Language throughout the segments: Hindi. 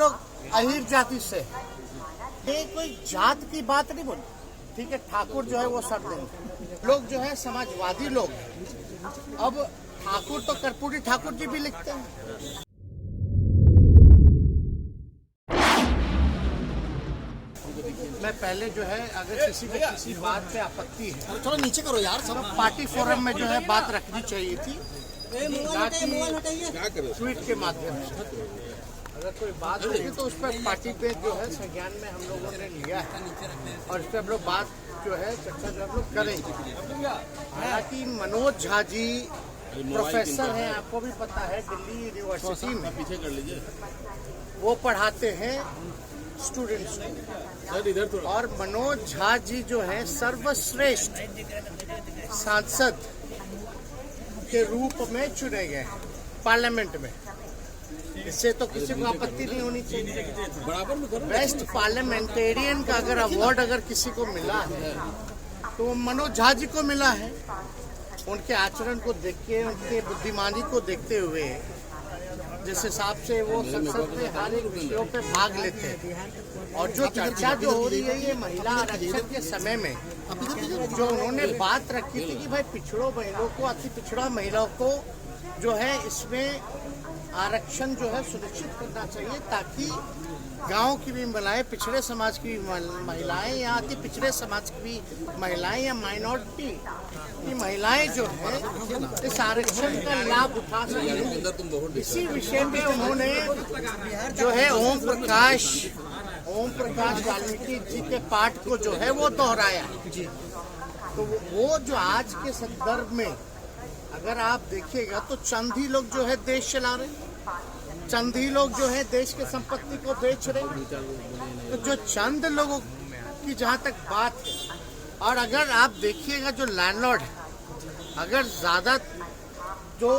लोग अहीर जाति से, ये कोई जात की बात नहीं बोली, ठीक है। ठाकुर जो है वो सर देंगे, लोग जो है समाजवादी लोग हैं। अब ठाकुर तो कर्पूरी ठाकुर जी भी लिखते हैं। मैं पहले जो है अगर किसी को किसी बात पे आपत्ति है, थोड़ा नीचे करो यार, सब पार्टी फोरम में जो है बात रखनी चाहिए थी, ट्वीट के माध्यम से। अगर कोई बात होगी तो उस पर पार्टी पे जो है संज्ञान में हम लोगों ने लिया है और इस पर हम लोग बात जो है चर्चा जो हम लोग करेंगे। हालांकि मनोज झा जी प्रोफेसर हैं, आपको भी पता है, दिल्ली यूनिवर्सिटी में पीछे कर लीजिए, वो पढ़ाते हैं स्टूडेंट्स को। और मनोज झा जी जो है सर्वश्रेष्ठ सांसद के रूप में चुने गए पार्लियामेंट में। इससे तो किसी को आपत्ति नहीं होनी चाहिए। बेस्ट पार्लियामेंटेरियन का अगर अवार्ड अगर किसी को मिला है तो वो मनोज झा जी को मिला है। उनके आचरण को देख के, उनके बुद्धिमानी को देखते हुए, जिस हिसाब से वो संसद में हर एक विषयों पे भाग लेते हैं। और जो चर्चा जो हो रही है ये महिला आरक्षण के समय में जो उन्होंने बात रखी थी कि भाई पिछड़ों महिलाओं को, अति पिछड़ा महिलाओं को जो है इसमें आरक्षण जो है सुनिश्चित करना चाहिए, ताकि गांव की भी महिलाएं, पिछड़े समाज की महिलाएं या अति पिछड़े समाज की भी महिलाएं या माइनॉरिटी की महिलाएं जो है इस आरक्षण का लाभ उठा सकें। इसी विषय पे उन्होंने जो है ओम प्रकाश वाल्मीकि जी के पाठ को जो है वो दोहराया। तो वो जो आज के संदर्भ में अगर आप देखिएगा तो चंद ही लोग जो है देश चला रहे, चंद ही लोग जो है देश के संपत्ति को बेच रहे। तो जो चंद लोगों की जहाँ तक बात है, और अगर आप देखिएगा जो लैंडलॉर्ड है, अगर ज्यादा जो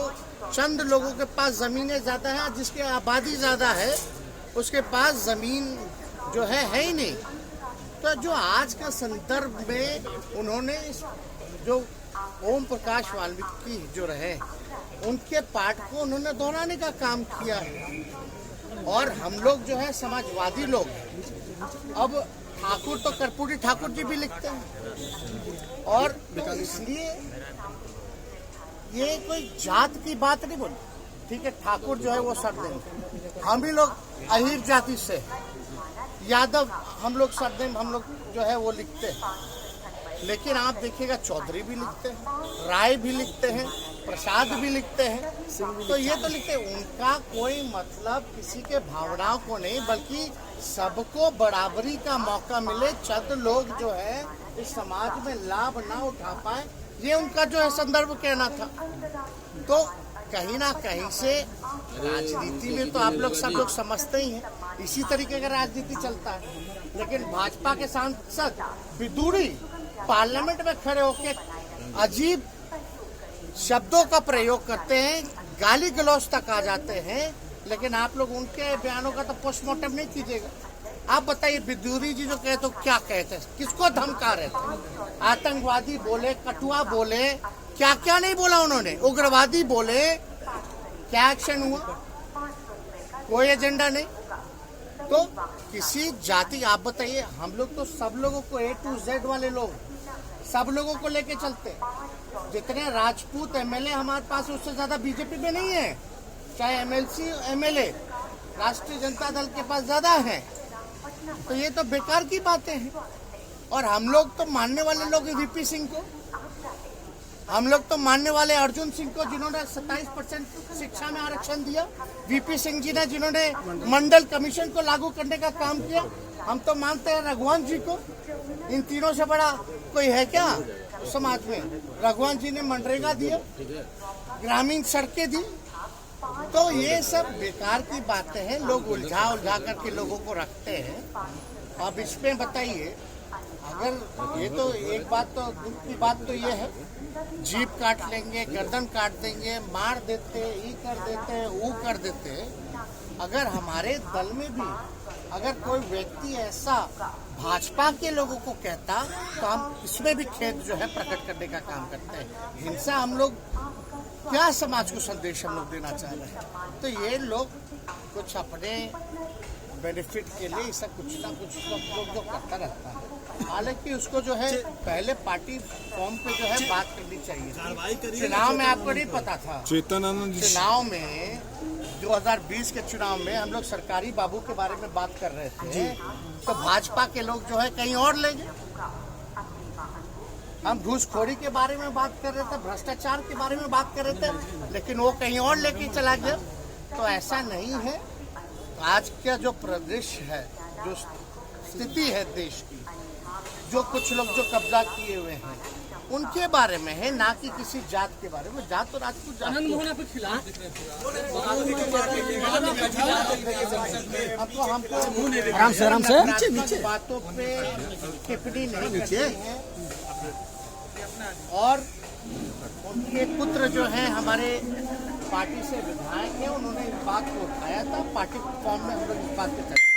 चंद लोगों के पास जमीनें ज्यादा है, जिसकी आबादी ज्यादा है, उसके पास जमीन जो है ही नहीं। तो जो आज का संदर्भ में उन्होंने जो ओम प्रकाश वाल्मीकि जो रहे उनके पाठ को उन्होंने दोहराने का काम किया है। और हम लोग जो है समाजवादी लोग हैं। अब ठाकुर तो कर्पूरी ठाकुर जी भी लिखते हैं। और तो इसलिए ये कोई जात की बात नहीं बोली, ठीक है। ठाकुर जो है वो सर देंगे, हम ही लोग अहीर जाति से, यादव हम लोग सरनेम हम लोग जो है वो लिखते हैं। लेकिन आप देखिएगा चौधरी भी लिखते हैं, राय भी लिखते हैं, प्रसाद भी लिखते हैं। तो ये तो लिखते हैं, उनका कोई मतलब किसी के भावनाओं को नहीं, बल्कि सबको बराबरी का मौका मिले, चंद लोग जो है इस समाज में लाभ ना उठा पाए, ये उनका जो है संदर्भ कहना था। तो कहीं ना कहीं से राजनीति में तो आप लोग सब लोग समझते ही हैं, इसी तरीके का राजनीति चलता है। लेकिन भाजपा के सांसद विदुरी पार्लियामेंट में खड़े होकर अजीब शब्दों का प्रयोग करते हैं, गाली गलौज तक आ जाते हैं। लेकिन आप लोग उनके बयानों का तो पोस्टमार्टम नहीं कीजिएगा। आप बताइए, विदुरी जी जो कहे तो क्या कहते हैं, किसको धमका रहे थे? आतंकवादी बोले, कटुआ बोले, क्या क्या नहीं बोला उन्होंने, उग्रवादी बोले, क्या एक्शन हुआ? कोई एजेंडा नहीं। तो किसी जाति, आप बताइए, हम लोग तो सब लोगों को A to Z वाले लोग सब लोगों को लेके चलते। जितने राजपूत एमएलए हमारे पास उससे ज्यादा बीजेपी में नहीं है, चाहे एमएलसी एमएलए राष्ट्रीय जनता दल के पास ज्यादा है। तो ये तो बेकार की बातें हैं। और हम लोग तो मानने वाले लोग वीपी सिंह को, हम लोग तो मानने वाले अर्जुन सिंह को, जिन्होंने 27% शिक्षा में आरक्षण दिया, वीपी सिंह जी ने जिन्होंने मंडल कमीशन को लागू करने का काम किया। हम तो मानते हैं रघुवंश जी को। इन तीनों से बड़ा कोई है क्या समाज में? रघुवंश जी ने मनरेगा दिया, ग्रामीण सड़कें दी। तो ये सब बेकार की बातें हैं, लोग उलझा करके लोगों को रखते हैं। अब इसमें बताइए, अगर ये तो एक बात, तो दुख की बात तो ये है, जीप काट लेंगे, गर्दन काट देंगे, मार देते, ये कर देते, वो कर देते। अगर हमारे दल में भी अगर कोई व्यक्ति ऐसा भाजपा के लोगों को कहता, तो हम इसमें भी खेद जो है प्रकट करने का काम करते हैं। हिंसा हम लोग क्या समाज को संदेश हम लोग देना चाह रहे हैं? तो ये लोग कुछ अपने बेनिफिट के लिए ऐसा कुछ ना कुछ लोग जो करता रहता है। हालांकि उसको जो है पहले पार्टी फॉर्म पे जो है बात करनी चाहिए। चुनाव में आपको नहीं पता था, चुनाव में 2020 के चुनाव में हम लोग सरकारी बाबू के बारे में बात कर रहे थे, तो भाजपा के लोग जो है कहीं और ले गए। हम घूसखोरी के बारे में बात कर रहे थे, भ्रष्टाचार के बारे में बात कर रहे थे, लेकिन वो कहीं और लेके चला गया। तो ऐसा नहीं है। आज का जो परिदृश्य है, जो स्थिति है देश की, जो कुछ लोग जो कब्जा किए हुए हैं उनके बारे में है, ना कि किसी जात के बारे में। जात तो राजपूत जात हमको बातों पे टिप्पणी नहीं नीचे है। और उनके पुत्र जो हैं हमारे पार्टी से विधायक हैं, उन्होंने इस बात को उठाया था। पार्टी फॉर्म में हम लोग इस बात पे